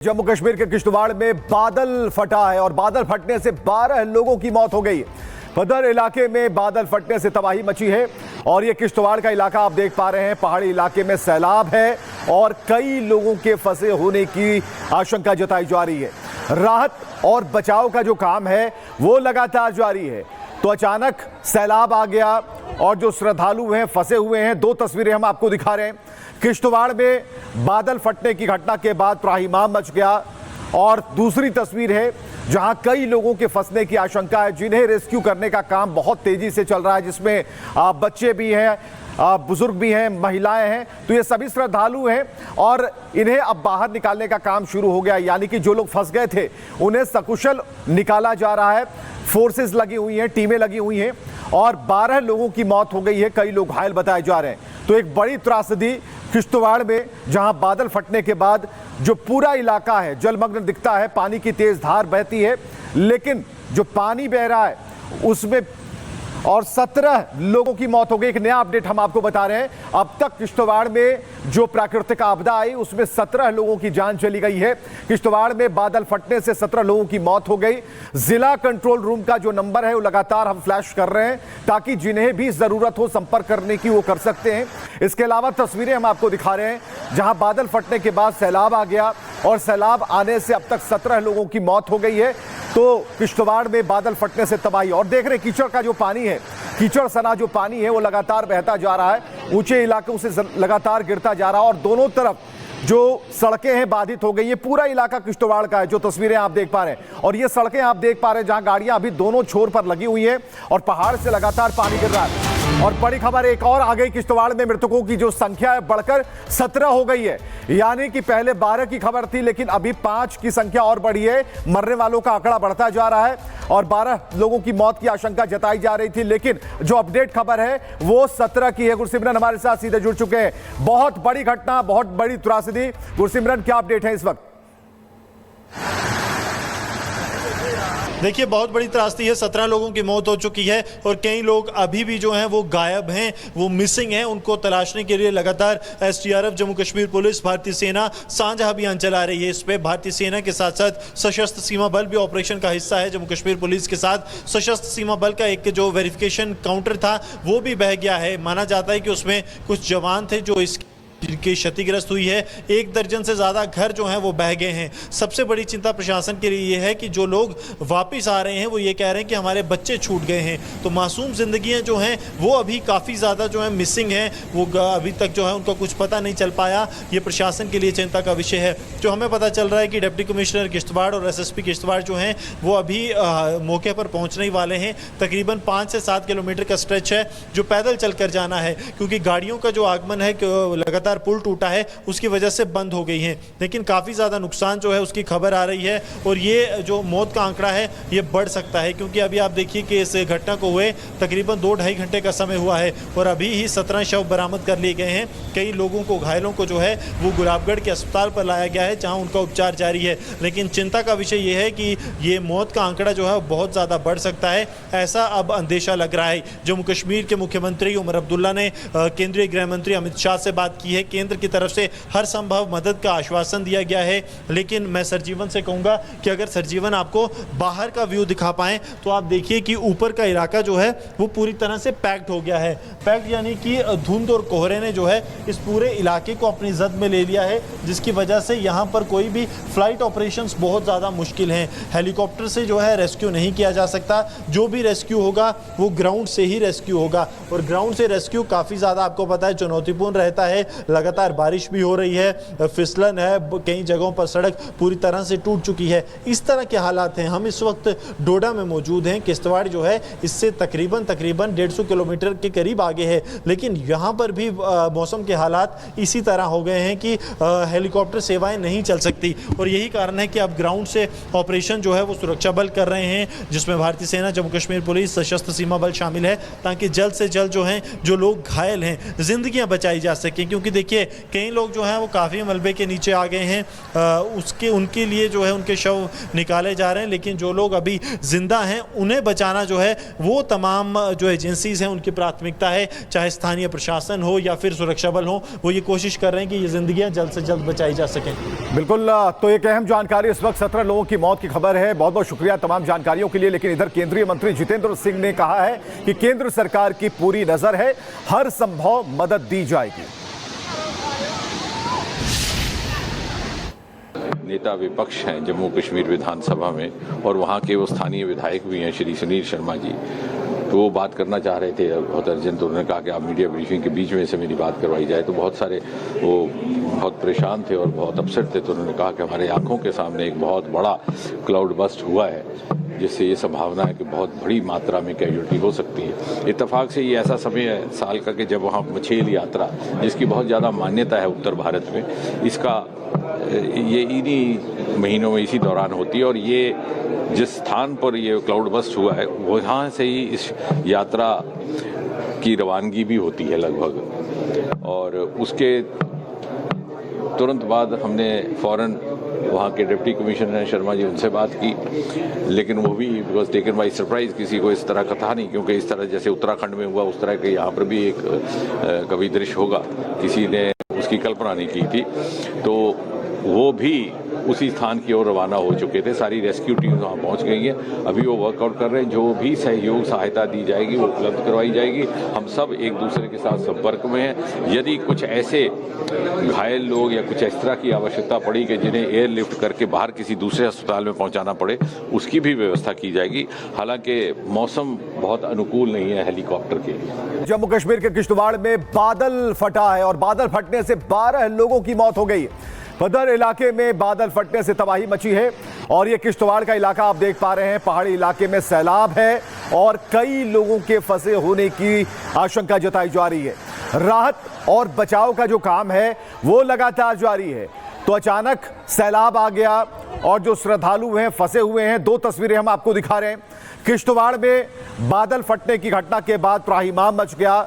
जम्मू कश्मीर के किश्तवाड़ में बादल फटा है और बादल फटने से 12 लोगों की मौत हो गई। बदर इलाके में बादल फटने से तबाही मची है और ये किश्तवाड़ का इलाका आप देख पा रहे हैं। पहाड़ी इलाके में सैलाब है और कई लोगों के फंसे होने की आशंका जताई जा रही है। राहत और बचाव का जो काम है वो लगातार जारी है। तो अचानक सैलाब आ गया और जो श्रद्धालु हैं फंसे हुए हैं। दो तस्वीरें हम आपको दिखा रहे हैं। किश्तवाड़ में बादल फटने की घटना के बाद त्राहिमाम मच गया और दूसरी तस्वीर है जहां कई लोगों के फंसने की आशंका है, जिन्हें रेस्क्यू करने का काम बहुत तेजी से चल रहा है, जिसमें बच्चे भी हैं, बुजुर्ग भी हैं, महिलाएं हैं। तो ये सभी श्रद्धालु हैं और इन्हें अब बाहर निकालने का काम शुरू हो गया। यानी कि जो लोग फंस गए थे उन्हें सकुशल निकाला जा रहा है। फोर्सेस लगी हुई हैं, टीमें लगी हुई हैं और 12 लोगों की मौत हो गई है, कई लोग घायल बताए जा रहे हैं। तो एक बड़ी त्रासदी किश्तवाड़ में, जहां बादल फटने के बाद जो पूरा इलाका है जलमग्न दिखता है, पानी की तेज धार बहती है, लेकिन जो पानी बह रहा है उसमें और 17 लोगों की मौत हो गई। एक नया अपडेट हम आपको बता रहे हैं। अब तक किश्तवाड़ में जो प्राकृतिक आपदा आई उसमें 17 लोगों की जान चली गई है। किश्तवाड़ में बादल फटने से 17 लोगों की मौत हो गई। जिला कंट्रोल रूम का जो नंबर है वो लगातार हम फ्लैश कर रहे हैं ताकि जिन्हें भी जरूरत हो संपर्क करने की वो कर सकते हैं। इसके अलावा तस्वीरें हम आपको दिखा रहे हैं जहां बादल फटने के बाद सैलाब आ गया और सैलाब आने से अब तक 17 लोगों की मौत हो गई है। तो किश्तवाड़ में बादल फटने से तबाही। और देख रहे कीचड़ का जो पानी है, कीचड़ सना जो पानी है वो लगातार बहता जा रहा है, ऊंचे इलाकों से लगातार गिरता जा रहा है और दोनों तरफ जो सड़कें हैं बाधित हो गई। ये पूरा इलाका किश्तवाड़ का है, जो तस्वीरें आप देख पा रहे हैं। और ये सड़कें आप देख पा रहे हैं जहां गाड़ियां अभी दोनों छोर पर लगी हुई हैं और पहाड़ से लगातार पानी गिर रहा है। और बड़ी खबर एक और आ गई, किश्तवाड़ में मृतकों की जो संख्या है बढ़कर 17 हो गई है। यानी कि पहले 12 की खबर थी, लेकिन अभी 5 की संख्या और बढ़ी है। मरने वालों का आंकड़ा बढ़ता जा रहा है और 12 लोगों की मौत की आशंका जताई जा रही थी, लेकिन जो अपडेट खबर है वो 17 की है। गुरसिमरन हमारे साथ सीधे जुड़ चुके हैं। बहुत बड़ी घटना, बहुत बड़ी त्रासदी। गुरसिमरन, क्या अपडेट है इस वक्त? देखिए, बहुत बड़ी त्रासदी है। 17 लोगों की मौत हो चुकी है और कई लोग अभी भी जो हैं वो गायब हैं, वो मिसिंग हैं। उनको तलाशने के लिए लगातार एसडीआरएफ, जम्मू कश्मीर पुलिस, भारतीय सेना साझा अभियान चला रही है। इस पे भारतीय सेना के साथ साथ सशस्त्र सीमा बल भी ऑपरेशन का हिस्सा है। जम्मू कश्मीर पुलिस के साथ सशस्त्र सीमा बल का एक जो वेरिफिकेशन काउंटर था वो भी बह गया है। माना जाता है कि उसमें कुछ जवान थे जो जिनकी क्षतिग्रस्त हुई है। 1 दर्जन से ज़्यादा घर जो हैं वो बह गए हैं। सबसे बड़ी चिंता प्रशासन के लिए ये है कि जो लोग वापस आ रहे हैं वो ये कह रहे हैं कि हमारे बच्चे छूट गए हैं। तो मासूम जिंदगियां जो हैं वो अभी काफ़ी ज़्यादा जो है मिसिंग हैं। वो अभी तक जो है उनका कुछ पता नहीं चल पाया। ये प्रशासन के लिए चिंता का विषय है। जो हमें पता चल रहा है कि डिप्टी कमिश्नर किश्तवाड़ और एसएसपी किश्तवाड़ जो हैं वो अभी मौके पर पहुँचने ही वाले हैं। तकरीबन 5 से 7 किलोमीटर का स्ट्रेच है जो पैदल चल कर जाना है, क्योंकि गाड़ियों का जो आगमन है लगातार पुल टूटा है उसकी वजह से बंद हो गई हैं। लेकिन काफ़ी ज़्यादा नुकसान जो है उसकी खबर आ रही है और ये जो मौत का आंकड़ा है ये बढ़ सकता है, क्योंकि अभी आप देखिए कि इस घटना को हुए तकरीबन 2-2.5 घंटे का समय हुआ है और अभी ही 17 शव बरामद कर लिए गए हैं। कई लोगों को, घायलों को जो है वो गुलाबगढ़ के अस्पताल पर लाया गया है जहाँ उनका उपचार जारी है। लेकिन चिंता का विषय ये है कि ये मौत का आंकड़ा जो है वो बहुत ज़्यादा बढ़ सकता है, ऐसा अब अंदेशा लग रहा है। जम्मू कश्मीर के मुख्यमंत्री उमर अब्दुल्ला ने केंद्रीय गृह मंत्री अमित शाह से बात की है। केंद्र की तरफ से हर संभव मदद का आश्वासन दिया गया है। लेकिन मैं सरजीवन से कहूंगा कि अगर सरजीवन आपको बाहर का व्यू दिखा पाएं तो आप देखिए कि ऊपर का इलाका जो है वो पूरी तरह से पैक्ड हो गया है। पैक्ड यानी कि धुंध और कोहरे ने जो है इस पूरे इलाके को अपनी जद में ले लिया है, जिसकी वजह से यहाँ पर कोई भी फ्लाइट ऑपरेशंस बहुत ज़्यादा मुश्किल हैं। हेलीकॉप्टर से जो है रेस्क्यू नहीं किया जा सकता। जो भी रेस्क्यू होगा वो ग्राउंड से ही रेस्क्यू होगा और ग्राउंड से रेस्क्यू काफ़ी ज़्यादा आपको पता है चुनौतीपूर्ण रहता है। लगातार बारिश भी हो रही है, फिसलन है, कई जगहों पर सड़क पूरी तरह से टूट चुकी है। इस तरह के हालात हैं। हम इस वक्त डोडा में मौजूद हैं। किश्तवाड़ जो है इससे तकरीबन 150 किलोमीटर के करीब आगे है, लेकिन यहाँ पर भी मौसम के हालात इसी तरह हो गए हैं कि हेलीकॉप्टर सेवाएं नहीं चल सकती और यही कारण है कि अब ग्राउंड से ऑपरेशन जो है वो सुरक्षा बल कर रहे हैं, जिसमें भारतीय सेना, जम्मू कश्मीर पुलिस, सशस्त्र सीमा बल शामिल है, ताकि जल्द से जल्द जो है जो लोग घायल हैं जिंदगियां बचाई जा सकें। क्योंकि देखिए कई लोग जो हैं वो काफ़ी मलबे के नीचे आ गए हैं, उनके लिए जो है उनके शव निकाले जा रहे हैं, लेकिन जो लोग अभी जिंदा हैं उन्हें बचाना जो है वो तमाम जो एजेंसीज हैं उनकी प्राथमिकता है। चाहे स्थानीय प्रशासन हो या फिर सुरक्षा बल हो, वो ये कोशिश कर रहे हैं कि ये जिंदगियां जल्द से जल्द बचाई जा सकें। बिल्कुल, तो एक अहम जानकारी, इस वक्त 17 लोगों की मौत की खबर है। बहुत बहुत शुक्रिया तमाम जानकारियों के लिए। लेकिन इधर केंद्रीय मंत्री जितेंद्र सिंह ने कहा है कि केंद्र सरकार की पूरी नजर है, हर संभव मदद दी जाएगी। नेता विपक्ष हैं जम्मू कश्मीर विधानसभा में, और वहाँ के वो स्थानीय विधायक भी हैं श्री सुनील शर्मा जी, तो वो बात करना चाह रहे थे बहुत अर्जेंट। तो उन्होंने कहा कि आप मीडिया ब्रीफिंग के बीच में से मेरी बात करवाई जाए। तो बहुत सारे वो बहुत परेशान थे और बहुत अपसेट थे। तो उन्होंने कहा कि हमारे आंखों के सामने एक बहुत बड़ा क्लाउड बस्ट हुआ है, जिससे ये संभावना है कि बहुत बड़ी मात्रा में कैजुअल्टी हो सकती है। इत्तेफाक से ये ऐसा समय है साल का कि जब वहाँ मछेल यात्रा, जिसकी बहुत ज़्यादा मान्यता है उत्तर भारत में, इसका ये इन्हीं महीनों में इसी दौरान होती है। और ये जिस स्थान पर ये क्लाउड बस्ट हुआ है वहाँ से ही इस यात्रा की रवानगी भी होती है लगभग। और उसके तुरंत बाद हमने फौरन वहाँ के डिप्टी कमिश्नर शर्मा जी, उनसे बात की, लेकिन वो भी बिकॉज टेकन बाई सरप्राइज, किसी को इस तरह का था नहीं, क्योंकि इस तरह जैसे उत्तराखंड में हुआ उस तरह के यहाँ पर भी एक कभी दृश्य होगा, किसी ने उसकी कल्पना नहीं की थी। तो वो भी उसी स्थान की ओर रवाना हो चुके थे। सारी रेस्क्यू टीम वहाँ पहुँच गई है। अभी वो वर्कआउट कर रहे हैं, जो भी सहयोग सहायता दी जाएगी वो उपलब्ध करवाई जाएगी। हम सब एक दूसरे के साथ संपर्क में हैं। यदि कुछ ऐसे घायल लोग या कुछ इस तरह की आवश्यकता पड़ी कि जिन्हें एयरलिफ्ट करके बाहर किसी दूसरे अस्पताल में पहुँचाना पड़े, उसकी भी व्यवस्था की जाएगी। हालांकि मौसम बहुत अनुकूल नहीं है हेलीकॉप्टर के लिए। जम्मू कश्मीर के किश्तवाड़ में बादल फटा है और बादल फटने से 12 लोगों की मौत हो गई। बदर इलाके में बादल फटने से तबाही मची है और ये किश्तवाड़ का इलाका आप देख पा रहे हैं। पहाड़ी इलाके में सैलाब है और कई लोगों के फंसे होने की आशंका जताई जा रही है। राहत और बचाव का जो काम है वो लगातार जारी है। तो अचानक सैलाब आ गया और जो श्रद्धालु हैं फंसे हुए हैं। दो तस्वीरें हम आपको दिखा रहे हैं। किश्तवाड़ में बादल फटने की घटना के बाद त्राहिमाम मच गया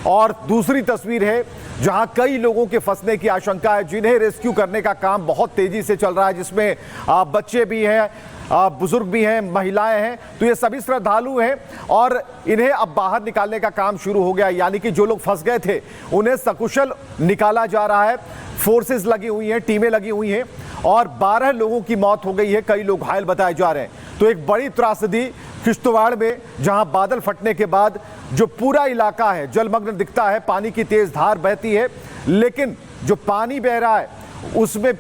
और दूसरी तस्वीर है जहां कई लोगों के फंसने की आशंका है, जिन्हें रेस्क्यू करने का काम बहुत तेजी से चल रहा है, जिसमें बच्चे भी हैं, बुजुर्ग भी हैं, महिलाएं हैं। तो ये सभी श्रद्धालु हैं और इन्हें अब बाहर निकालने का काम शुरू हो गया। यानी कि जो लोग फंस गए थे उन्हें सकुशल निकाला जा रहा है। फोर्सेस लगी हुई हैं, टीमें लगी हुई हैं और 12 लोगों की मौत हो गई है, कई लोग घायल बताए जा रहे हैं। तो एक बड़ी त्रासदी किश्तवाड़ में, जहां बादल फटने के बाद जो पूरा इलाका है जलमग्न दिखता है, पानी की तेज धार बहती है, लेकिन जो पानी बह रहा है उसमें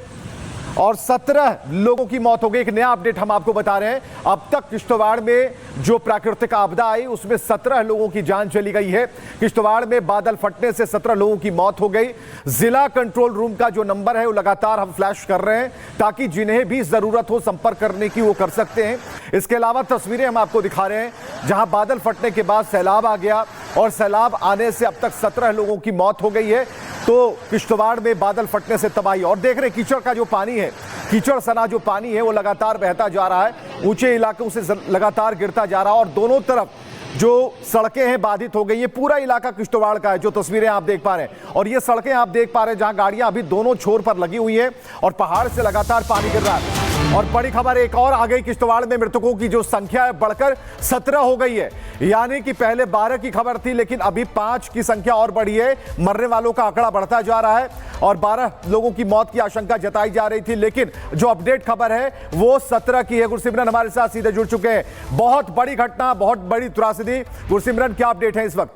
और 17 लोगों की मौत हो गई। एक नया अपडेट हम आपको बता रहे हैं। अब तक किश्तवाड़ में जो प्राकृतिक आपदा आई उसमें 17 लोगों की जान चली गई है। किश्तवाड़ में बादल फटने से 17 लोगों की मौत हो गई। जिला कंट्रोल रूम का जो नंबर है वो लगातार हम फ्लैश कर रहे हैं ताकि जिन्हें भी जरूरत हो संपर्क करने की वो कर सकते हैं। इसके अलावा तस्वीरें हम आपको दिखा रहे हैं जहां बादल फटने के बाद सैलाब आ गया और सैलाब आने से अब तक 17 लोगों की मौत हो गई है। तो किश्तवाड़ में बादल फटने से तबाही और देख रहे कीचड़ का जो पानी है, कीचड़ सना जो पानी है वो लगातार बहता जा रहा है, ऊंचे इलाकों से लगातार गिरता जा रहा है और दोनों तरफ जो सड़कें हैं बाधित हो गई। ये पूरा इलाका किश्तवाड़ का है जो तस्वीरें आप देख पा रहे हैं और ये सड़कें आप देख पा रहे हैं जहां गाड़ियां अभी दोनों छोर पर लगी हुई है और पहाड़ से लगातार पानी गिर रहा है। और बड़ी खबर एक और आ गई, किश्तवाड़ में मृतकों की जो संख्या है बढ़कर 17 हो गई है। यानी कि पहले 12 की खबर थी लेकिन अभी 5 की संख्या और बढ़ी है। मरने वालों का आंकड़ा बढ़ता जा रहा है और 12 लोगों की मौत की आशंका जताई जा रही थी, लेकिन जो अपडेट खबर है वो 17 की है। गुरसिमरन हमारे साथ सीधे जुड़ चुके हैं। बहुत बड़ी घटना, बहुत बड़ी त्रासदी। गुरसिमरन, क्या अपडेट है इस वक्त?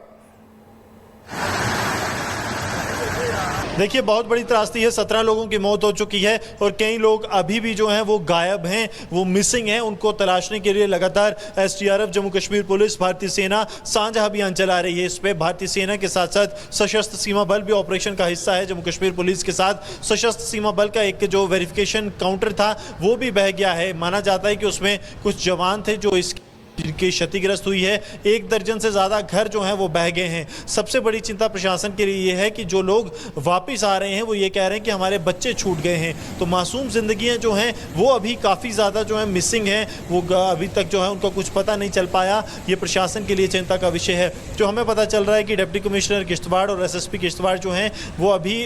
देखिए बहुत बड़ी त्रासदी है, 17 लोगों की मौत हो चुकी है और कई लोग अभी भी जो हैं वो गायब हैं, वो मिसिंग हैं। उनको तलाशने के लिए लगातार एसडीआरएफ, जम्मू कश्मीर पुलिस, भारतीय सेना साझा अभियान चला रही है। इस पे भारतीय सेना के साथ साथ सशस्त्र सीमा बल भी ऑपरेशन का हिस्सा है। जम्मू कश्मीर पुलिस के साथ सशस्त्र सीमा बल का एक जो वेरिफिकेशन काउंटर था वो भी बह गया है। माना जाता है कि उसमें कुछ जवान थे जो इस की क्षतिग्रस्त हुई है। 1 दर्जन से ज़्यादा घर जो हैं वो बह गए हैं। सबसे बड़ी चिंता प्रशासन के लिए ये है कि जो लोग वापस आ रहे हैं वो ये कह रहे हैं कि हमारे बच्चे छूट गए हैं। तो मासूम जिंदगियां जो हैं वो अभी काफ़ी ज़्यादा जो है मिसिंग हैं, वो अभी तक जो है उनका कुछ पता नहीं चल पाया। ये प्रशासन के लिए चिंता का विषय है। जो हमें पता चल रहा है कि डिप्टी कमिश्नर किश्तवाड़ और एसएसपी किश्तवाड़ जो हैं वो अभी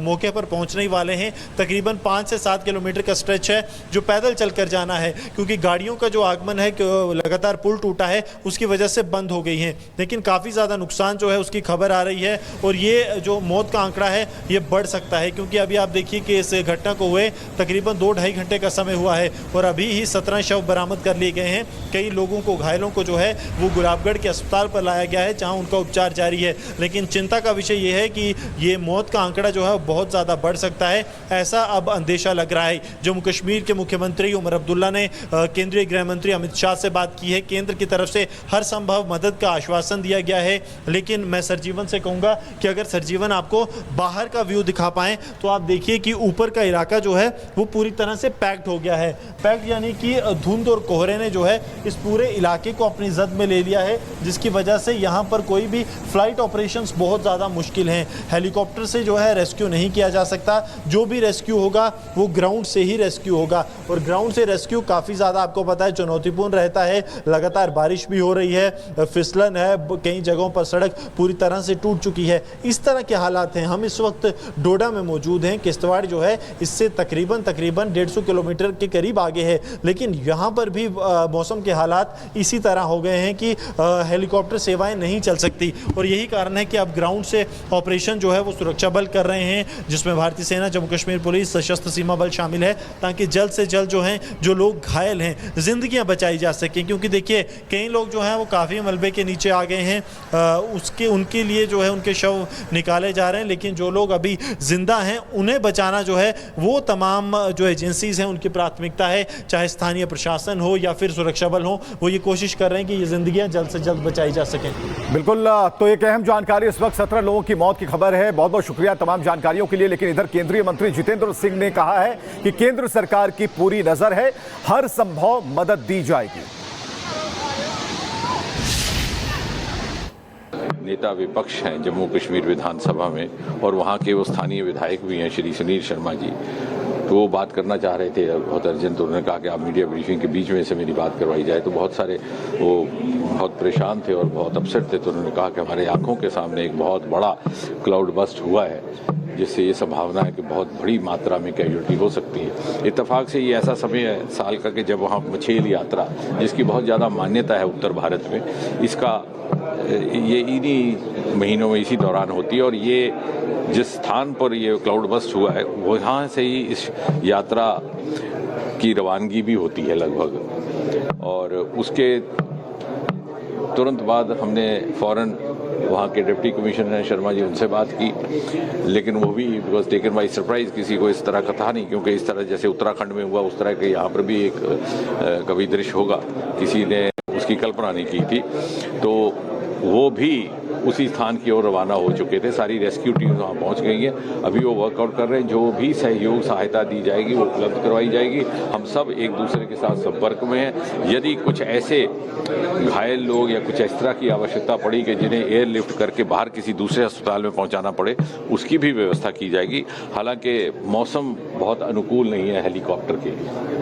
मौके पर पहुँचने ही वाले हैं। तकरीबन 5 से 7 किलोमीटर का स्ट्रेच है जो पैदल चलकर जाना है, क्योंकि गाड़ियों का जो आगमन है लगातार पुल टूटा है उसकी वजह से बंद हो गई हैं। लेकिन काफ़ी ज़्यादा नुकसान जो है उसकी खबर आ रही है और ये जो मौत का आंकड़ा है ये बढ़ सकता है, क्योंकि अभी आप देखिए कि इस घटना को हुए तकरीबन 2-2.5 घंटे का समय हुआ है और अभी ही 17 शव बरामद कर लिए गए हैं। कई लोगों को, घायलों को जो है वो गुलाबगढ़ के अस्पताल पर लाया गया है जहाँ उनका उपचार जारी है। लेकिन चिंता का विषय ये है कि ये मौत का आंकड़ा जो है बहुत ज़्यादा बढ़ सकता है, ऐसा अब अंदेशा लग रहा है। जम्मू कश्मीर के मुख्यमंत्री उमर अब्दुल्ला ने केंद्रीय गृह मंत्री अमित शाह से बात की है। केंद्र की तरफ से हर संभव मदद का आश्वासन दिया गया है। लेकिन मैं सरजीवन से कहूँगा कि अगर सरजीवन आपको बाहर का व्यू दिखा पाएँ तो आप देखिए कि ऊपर का इलाका जो है वो पूरी तरह से पैक्ड हो गया है। पैक्ड यानी कि धुंध और कोहरे ने जो है इस पूरे इलाके को अपनी जद में ले लिया है, जिसकी वजह से यहाँ पर कोई भी फ्लाइट ऑपरेशंस बहुत ज़्यादा मुश्किल हैं। हेलीकॉप्टर से जो है रेस्क्यू नहीं किया जा सकता। जो भी रेस्क्यू होगा वो ग्राउंड से ही रेस्क्यू होगा और ग्राउंड से रेस्क्यू काफ़ी ज़्यादा आपको पता है चुनौतीपूर्ण रहता है। लगातार बारिश भी हो रही है, फिसलन है, कई जगहों पर सड़क पूरी तरह से टूट चुकी है। इस तरह के हालात हैं। हम इस वक्त डोडा में मौजूद हैं। किश्तवाड़ जो है इससे तकरीबन 150 किलोमीटर के करीब आगे है, लेकिन यहाँ पर भी मौसम के हालात इसी तरह हो गए हैं कि हेलीकॉप्टर सेवाएं नहीं चल सकती और यही कारण है कि अब ग्राउंड से ऑपरेशन जो है वो सुरक्षा बल कर रहे हैं, जिसमें भारतीय सेना, जम्मू कश्मीर पुलिस, सशस्त्र सीमा बल शामिल है, ताकि जल्द से जल्द जो हैं जो लोग घायल हैं जिंदगियां बचाई जा सकें। क्योंकि देखिए कई लोग जो हैं वो काफ़ी मलबे के नीचे आ गए हैं, उनके लिए जो है उनके शव निकाले जा रहे हैं, लेकिन जो लोग अभी जिंदा हैं उन्हें बचाना जो है वो तमाम जो एजेंसीज हैं उनकी प्राथमिकता है। चाहे स्थानीय प्रशासन हो या फिर सुरक्षा बल हो, वो ये कोशिश कर रहे हैं कि ये जिंदगियां जल्द से जल्द बचाई जा सकें। बिल्कुल, तो एक अहम जानकारी, इस वक्त 17 लोगों की मौत की खबर है। बहुत बहुत शुक्रिया तमाम जानकारियों के लिए। लेकिन इधर केंद्रीय मंत्री जितेंद्र सिंह ने कहा है कि केंद्र सरकार की पूरी नजर है, हर संभव मदद दी जाएगी। नेता विपक्ष हैं जम्मू कश्मीर विधानसभा में और वहाँ के वो स्थानीय विधायक भी हैं श्री सुनील शर्मा जी, तो वो बात करना चाह रहे थे बहुत अर्जेंट। तो उन्होंने कहा कि आप मीडिया ब्रीफिंग के बीच में से मेरी बात करवाई जाए। तो बहुत सारे वो बहुत परेशान थे और बहुत अपसेट थे। तो उन्होंने कहा कि हमारे आंखों के सामने एक बहुत बड़ा क्लाउड बस्ट हुआ है, जिससे ये संभावना है कि बहुत बड़ी मात्रा में कैजुअल्टी हो सकती है। इत्तेफाक से ये ऐसा समय है साल का कि जब वहाँ मछेल यात्रा, जिसकी बहुत ज़्यादा मान्यता है उत्तर भारत में, इसका ये इन्हीं महीनों में इसी दौरान होती है। और ये जिस स्थान पर ये क्लाउड बस्ट हुआ है वहाँ से ही इस यात्रा की रवानगी भी होती है लगभग। और उसके तुरंत बाद हमने फ़ौरन वहाँ के डिप्टी कमिश्नर शर्मा जी, उनसे बात की, लेकिन वो भी बिकॉज टेकन बाई सरप्राइज, किसी को इस तरह का था नहीं, क्योंकि इस तरह जैसे उत्तराखंड में हुआ उस तरह के यहाँ पर भी एक कभी दृश्य होगा, किसी ने उसकी कल्पना नहीं की थी। तो वो भी उसी स्थान की ओर रवाना हो चुके थे। सारी रेस्क्यू टीम वहाँ पहुँच गई है। अभी वो वर्कआउट कर रहे हैं। जो भी सहयोग सहायता दी जाएगी वो उपलब्ध करवाई जाएगी। हम सब एक दूसरे के साथ संपर्क में हैं। यदि कुछ ऐसे घायल लोग या कुछ इस तरह की आवश्यकता पड़ी कि जिन्हें एयरलिफ्ट करके बाहर किसी दूसरे अस्पताल में पहुँचाना पड़े, उसकी भी व्यवस्था की जाएगी। हालांकि मौसम बहुत अनुकूल नहीं है हेलीकॉप्टर के लिए।